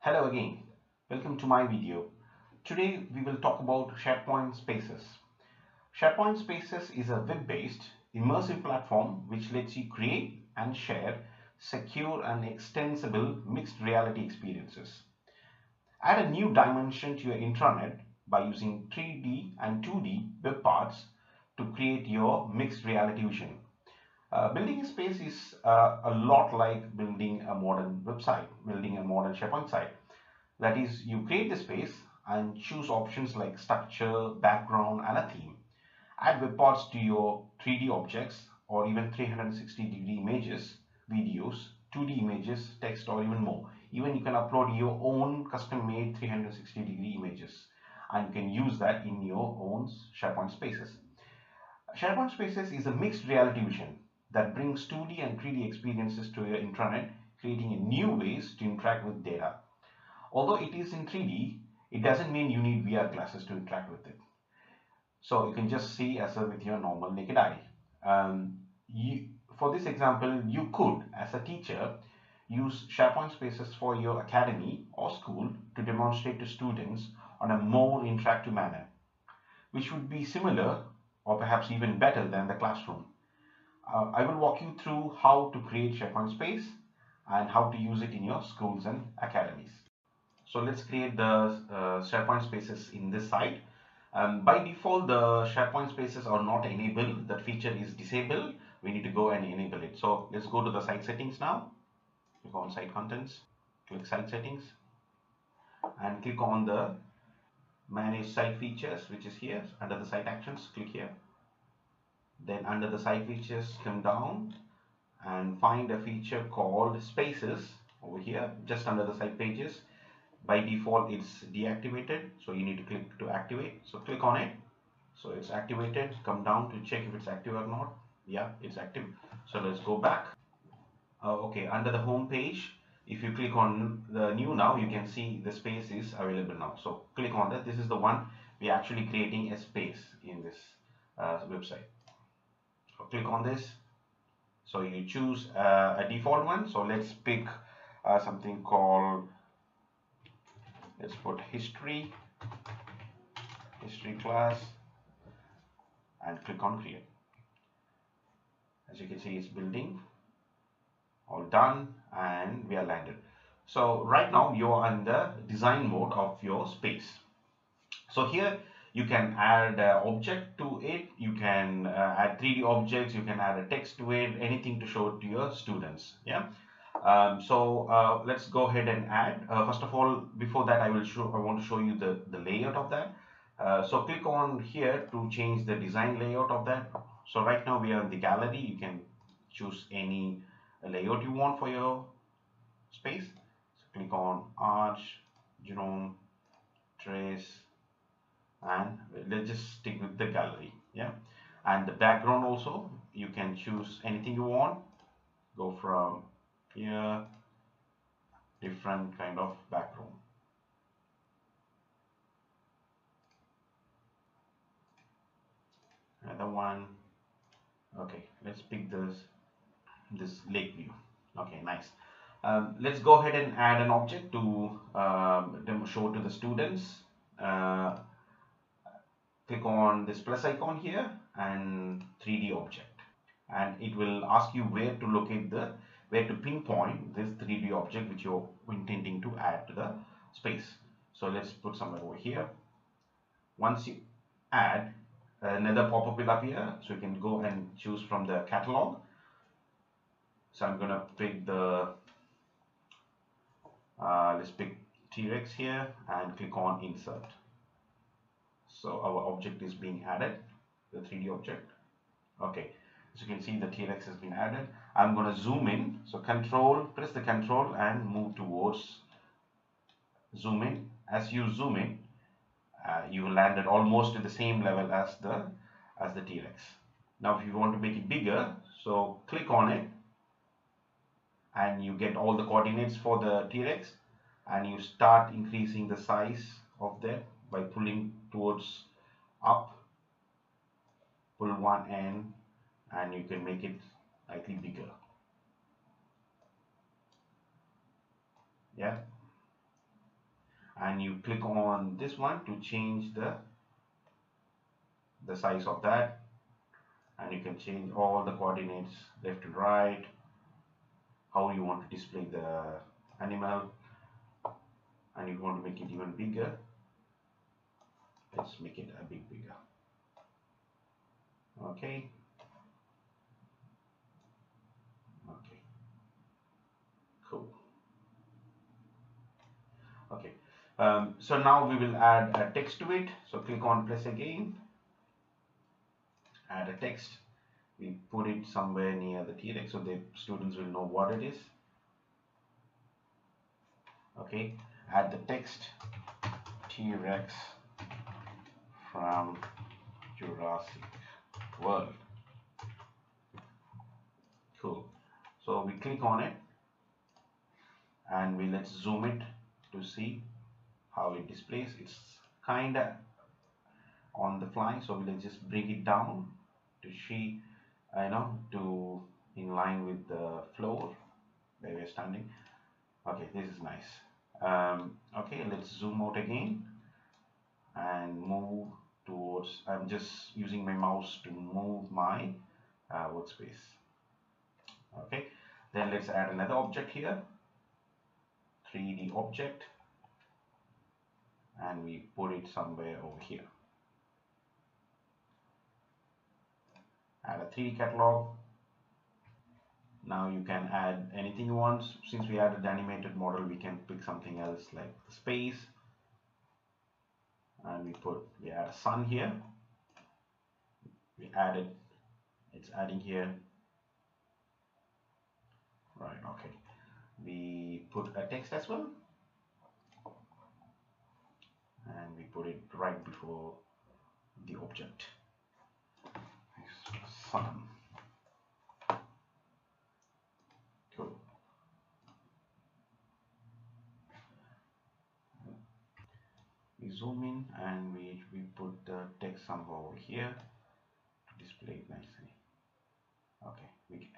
Hello again, welcome to my video. Today we will talk about SharePoint Spaces. SharePoint Spaces is a web-based immersive platform which lets you create and share secure and extensible mixed reality experiences. Add a new dimension to your intranet by using 3D and 2D web parts to create your mixed reality vision. Building a space is a lot like building a modern website, building a modern SharePoint site. That is, you create the space and choose options like structure, background, and a theme. Add web parts to your 3D objects or even 360-degree images, videos, 2D images, text, or even more. Even you can upload your own custom-made 360-degree images and you can use that in your own SharePoint Spaces. SharePoint Spaces is a mixed reality vision that brings 2D and 3D experiences to your intranet, creating new ways to interact with data. Although it is in 3D, it doesn't mean you need VR glasses to interact with it. So you can just see as with your normal naked eye. Um, for this example, you could, as a teacher, use SharePoint Spaces for your academy or school to demonstrate to students on a more interactive manner, which would be similar or perhaps even better than the classroom. I will walk you through how to create SharePoint Space and how to use it in your schools and academies. So let's create the SharePoint Spaces in this site. By default, the SharePoint Spaces are not enabled. That feature is disabled. We need to go and enable it. So let's go to the site settings now. Click on site contents, click site settings, and click on the manage site features, which is here under the site actions. Click here. Then under the site features, come down and find a feature called Spaces over here, just under the site pages. By default it's deactivated, so you need to click to activate. So click on it. So it's activated. Come down to check if it's active or not. Yeah, it's active. So let's go back. Okay, under the home page, if you click on the new now, you can see the space is available now. So click on that. This is the one we're actually creating a space in this website. So click on this. So you choose a default one. So let's pick something called, let's put history class, and click on create. As you can see, it's building, all done, and we are landed. So right now you are in the design mode of your space. So here you can add an object to it, you can add 3D objects, you can add a text to it, anything to show to your students. Yeah. Let's go ahead and add. First of all, before that, I want to show you the layout of that. So click on here to change the design layout of that. So right now we are in the gallery. You can choose any layout you want for your space. So click on arch, genome, trace, and let's just stick with the gallery. Yeah. And the background also, you can choose anything you want. Go from here, different kind of background. Another one. Okay, let's pick this lake view. Okay, nice. Let's go ahead and add an object to show to the students. Click on this plus icon here and 3D object, and it will ask you where to locate where to pinpoint this 3D object which you're intending to add to the space. So let's put somewhere over here. Once you add, another pop-up will appear, so you can go and choose from the catalog. So I'm gonna pick let's pick T-Rex here and click on insert. So our object is being added, the 3D object. Okay, as you can see, the T-Rex has been added. I'm gonna zoom in, so press the control and move towards zoom in. As you zoom in, you will land at almost to the same level as the T-Rex. Now if you want to make it bigger, so click on it and you get all the coordinates for the T-Rex, and you start increasing the size of that by pulling towards up. Pull one end and you can make it slightly bigger. Yeah. and you click on this one to change the size of that, and you can change all the coordinates left and right, how you want to display the animal, and if you want to make it even bigger, let's make it a bit bigger. Okay, okay, cool. Okay, so now we will add a text to it. So click on plus again, add a text. We put it somewhere near the T-Rex so the students will know what it is. Okay, add the text T-Rex from Jurassic World. Cool. So we click on it and let's zoom it to see how it displays. It's kinda on the fly, so let's just bring it down to see, to in line with the floor where we're standing. Okay, this is nice. Okay, let's zoom out again and move towards. I'm just using my mouse to move my workspace. Okay, then let's add another object here, 3D object, and we put it somewhere over here. Add a 3D catalog. Now you can add anything you want. Since we added the animated model, we can pick something else like the space, and we add a sun here. It's adding here. Right, okay. We put a text as well, and we put it right before the object. Sun. Cool. We zoom in and we put the text somewhere over here to display it nicely. Okay, we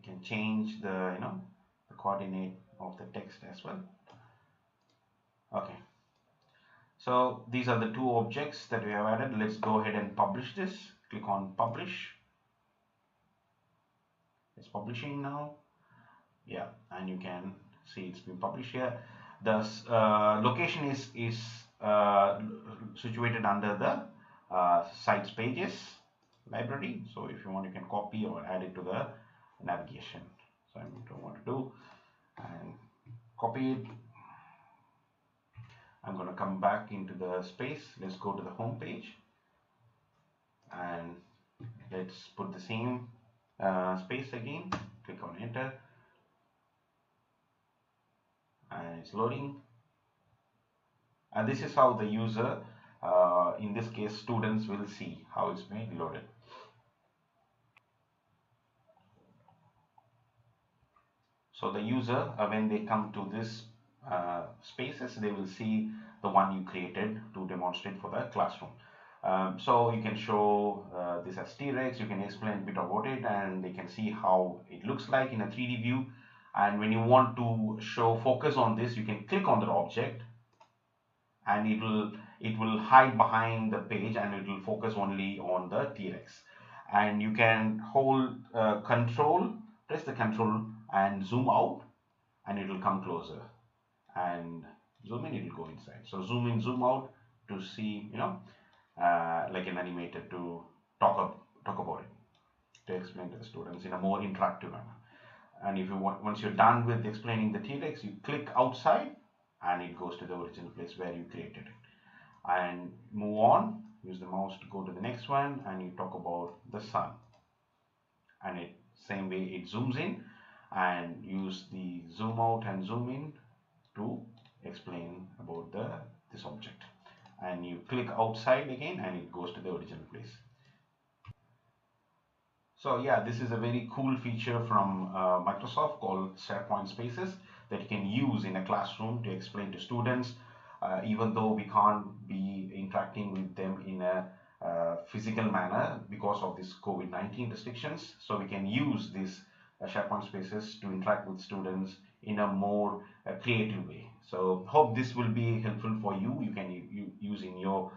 can change the the coordinate of the text as well. Okay, so these are the two objects that we have added. Let's go ahead and publish this. Click on publish. It's publishing now. Yeah, and you can see it's been published here. The location is situated under the sites pages library. So if you want, you can copy or add it to the navigation. So I don't want to do, and copy it. I'm going to come back into the space. Let's go to the home page and let's put the same space again. Click on enter and it's loading. And this is how the user, in this case students, will see how it's being loaded. So the user, when they come to this spaces, they will see the one you created to demonstrate for the classroom. So you can show this as T-Rex, you can explain a bit about it, and they can see how it looks like in a 3D view. And when you want to show focus on this, you can click on the object and it will hide behind the page and it will focus only on the T-Rex. And you can hold press the control and zoom out and it will come closer, and zoom in, it will go inside. So zoom in, zoom out to see, like an animator to talk about it, to explain to the students in a more interactive manner. And if you want, once you're done with explaining the T-Rex, you click outside and it goes to the original place where you created it. And move on, use the mouse to go to the next one, and you talk about the sun. And it same way it zooms in, and use the zoom out and zoom in to explain about this object. And you click outside again and it goes to the original place. So yeah, this is a very cool feature from Microsoft called SharePoint Spaces that you can use in a classroom to explain to students, even though we can't be interacting with them in a physical manner because of this COVID-19 restrictions. So we can use this SharePoint Spaces to interact with students in a more creative way. So hope this will be helpful for you. You can use in your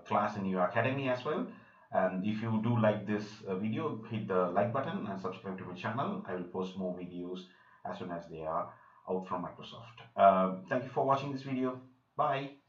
class, in your academy as well. And if you do like this video, hit the like button and subscribe to my channel. I will post more videos as soon as they are out from Microsoft. Thank you for watching this video. Bye.